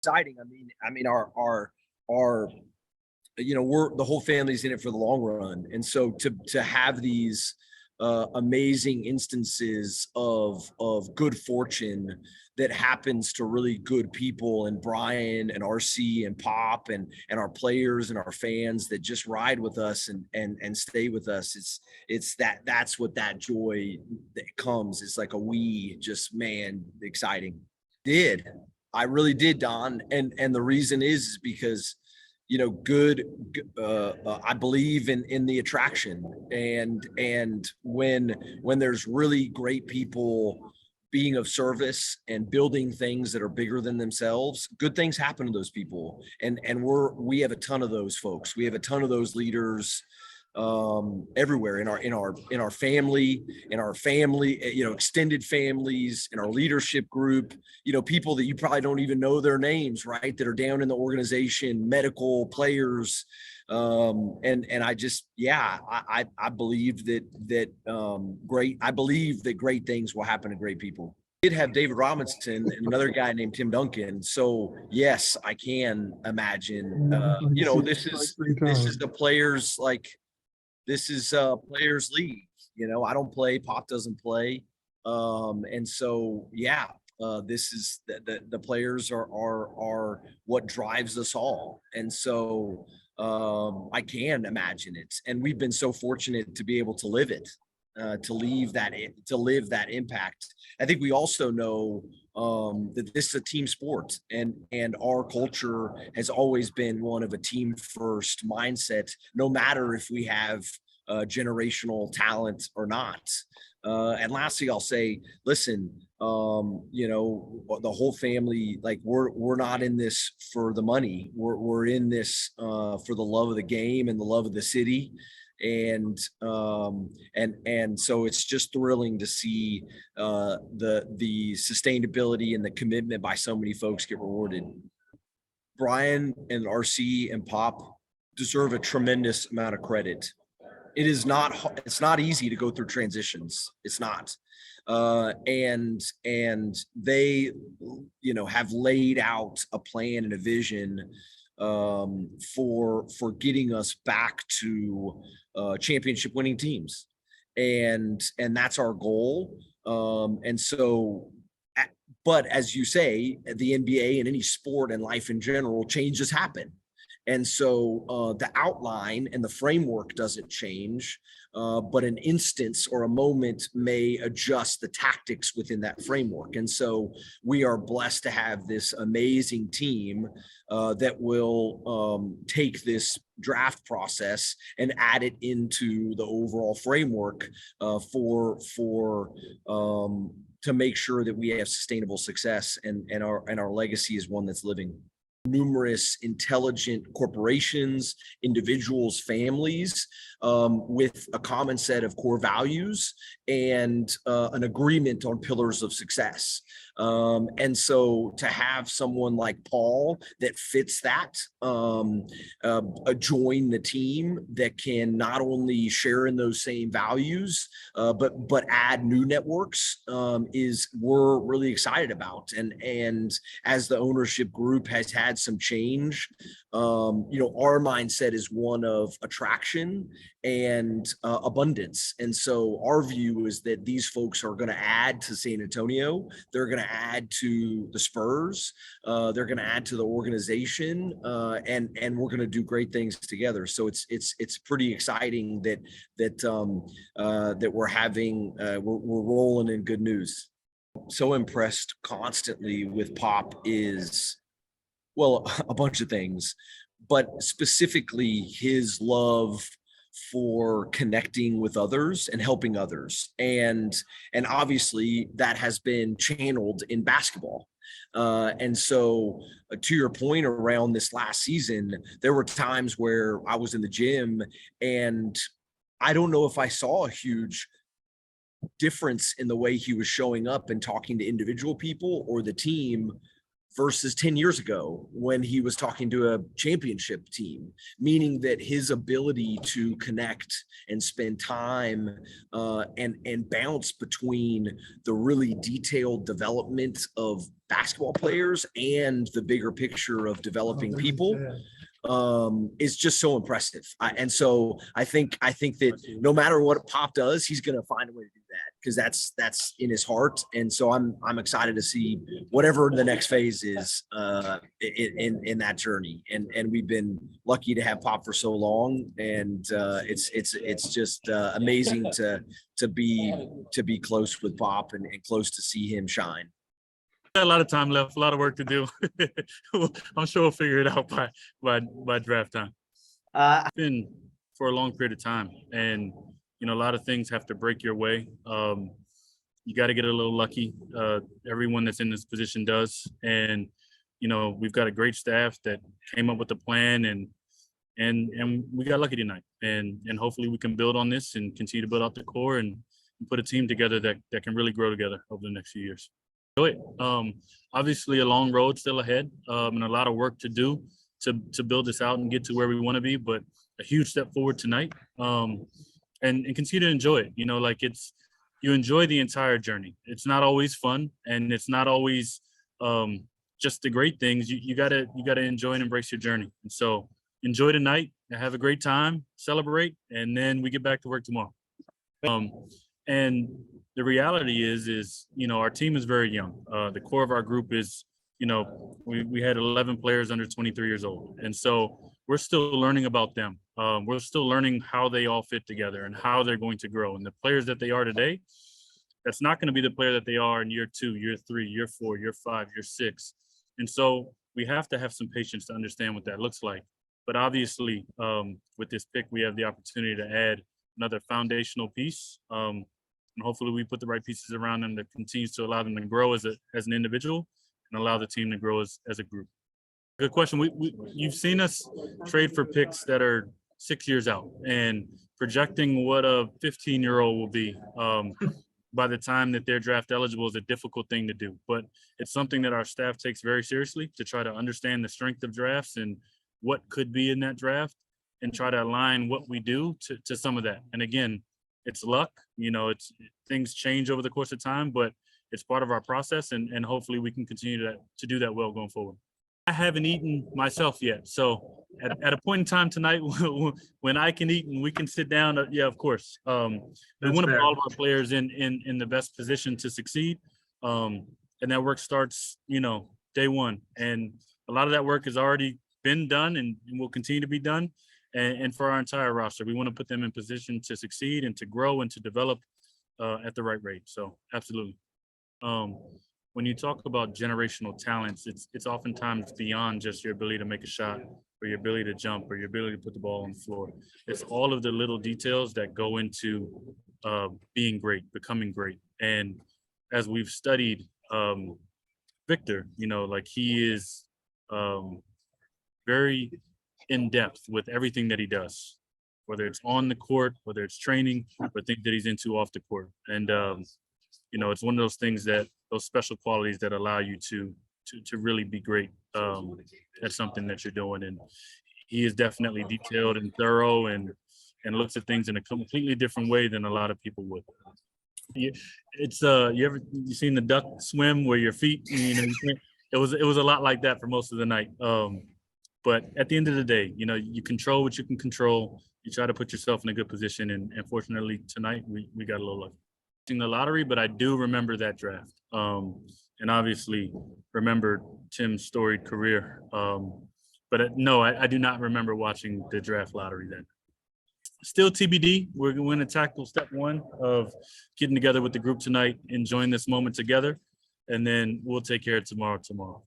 exciting. I mean, our we're the whole family's in it for the long run, and so to have these amazing instances of good fortune that happens to really good people, and Brian and RC and Pop and our players and our fans that just ride with us and stay with us. That's what that joy that comes. It's like a just, man, exciting. Did I really did, Don? And the reason is because good. I believe in the attraction, and when there's really great people being of service and building things that are bigger than themselves, good things happen to those people. And we have a ton of those folks. We have a ton of those leaders everywhere in our family, extended families, in our leadership group, people that you probably don't even know their names, right? That are down in the organization, medical players. And I just, I believe I believe that great things will happen to great people. Did have David Robinson and another guy named Tim Duncan. So yes, I can imagine, this is the players, like, this is players league. I don't play, Pop doesn't play. And so, this is the players are what drives us all. And so I can imagine it. And we've been so fortunate to be able to live it, to live that impact. I think we also know that this is a team sport, and our culture has always been one of a team first mindset, no matter if we have generational talent or not. And lastly, I'll say, listen, the whole family, like, we're not in this for the money. We're in this for the love of the game and the love of the city. And so it's just thrilling to see the sustainability and the commitment by so many folks get rewarded. Brian and RC and Pop deserve a tremendous amount of credit. It's not easy to go through transitions. It's not. And they, have laid out a plan and a vision for getting us back to championship winning teams. And that's our goal. And so, but as you say, the NBA and any sport and life in general, changes happen. And so the outline and the framework doesn't change, but an instance or a moment may adjust the tactics within that framework. And so we are blessed to have this amazing team that will take this draft process and add it into the overall framework to make sure that we have sustainable success, and our legacy is one that's living. Numerous intelligent corporations, individuals, families, with a common set of core values and an agreement on pillars of success. And so to have someone like Paul that fits that, join the team that can not only share in those same values, but add new networks, we're really excited about. And as the ownership group has had some change, our mindset is one of attraction and abundance. And so our view is that these folks are going to add to San Antonio. They're going to add to the Spurs. They're going to add to the organization, and we're going to do great things together. So it's pretty exciting that we're having we're rolling in good news. So impressed constantly with Pop is, well, a bunch of things, but specifically his love for connecting with others and helping others. And obviously that has been channeled in basketball. And so to your point around this last season, there were times where I was in the gym and I don't know if I saw a huge difference in the way he was showing up and talking to individual people or the team, versus 10 years ago when he was talking to a championship team, meaning that his ability to connect and spend time and bounce between the really detailed development of basketball players and the bigger picture of developing people is just so impressive. And so I think that no matter what Pop does, he's going to find a way to do that because that's in his heart. And so I'm excited to see whatever the next phase is in that journey. And we've been lucky to have Pop for so long, and it's just amazing to be close with Pop and close to see him shine. A lot of time left, a lot of work to do. I'm sure we'll figure it out by draft time. It's been for a long period of time, and a lot of things have to break your way. You got to get a little lucky. Everyone that's in this position does, and we've got a great staff that came up with a plan, and we got lucky tonight. And hopefully we can build on this and continue to build out the core and put a team together that can really grow together over the next few years. Obviously a long road still ahead, and a lot of work to do to build this out and get to where we want to be, but a huge step forward tonight, and continue to enjoy it. You enjoy the entire journey. It's not always fun, and it's not always just the great things. You gotta enjoy and embrace your journey. And so enjoy tonight, have a great time, celebrate, and then we get back to work tomorrow. And the reality is our team is very young. The core of our group is, we had 11 players under 23 years old. And so we're still learning about them. We're still learning how they all fit together and how they're going to grow. And the players that they are today, that's not going to be the player that they are in year 2, year 3, year 4, year 5, year 6. And so we have to have some patience to understand what that looks like. But obviously, with this pick, we have the opportunity to add another foundational piece. And hopefully we put the right pieces around them that continues to allow them to grow as an individual and allow the team to grow as a group. Good question. You've seen us trade for picks that are 6 years out, and projecting what a 15-year-old will be by the time that they're draft eligible is a difficult thing to do. But it's something that our staff takes very seriously to try to understand the strength of drafts and what could be in that draft and try to align what we do to some of that. And again, it's luck, things change over the course of time, but it's part of our process, and hopefully we can continue to do that well going forward. I haven't eaten myself yet. So at a point in time tonight when I can eat and we can sit down, yeah, of course. We want to put all of our players in the best position to succeed. And that work starts, day one. And a lot of that work has already been done and will continue to be done. And for our entire roster, we want to put them in position to succeed and to grow and to develop at the right rate. So absolutely. When you talk about generational talents, it's oftentimes beyond just your ability to make a shot or your ability to jump or your ability to put the ball on the floor. It's all of the little details that go into being great, becoming great. And as we've studied Victor, he is very in depth with everything that he does, whether it's on the court, whether it's training, or things that he's into off the court. And, it's one of those things those special qualities that allow you to really be great at something that you're doing. And he is definitely detailed and thorough and looks at things in a completely different way than a lot of people would. It's you seen the duck swim where your feet, it was a lot like that for most of the night. But at the end of the day, you control what you can control. You try to put yourself in a good position. And fortunately tonight we got a little lucky. The lottery, but I do remember that draft. And obviously remember Tim's storied career. But no, I do not remember watching the draft lottery then. Still TBD. We're going to tackle step one of getting together with the group tonight, enjoying this moment together, and then we'll take care of tomorrow.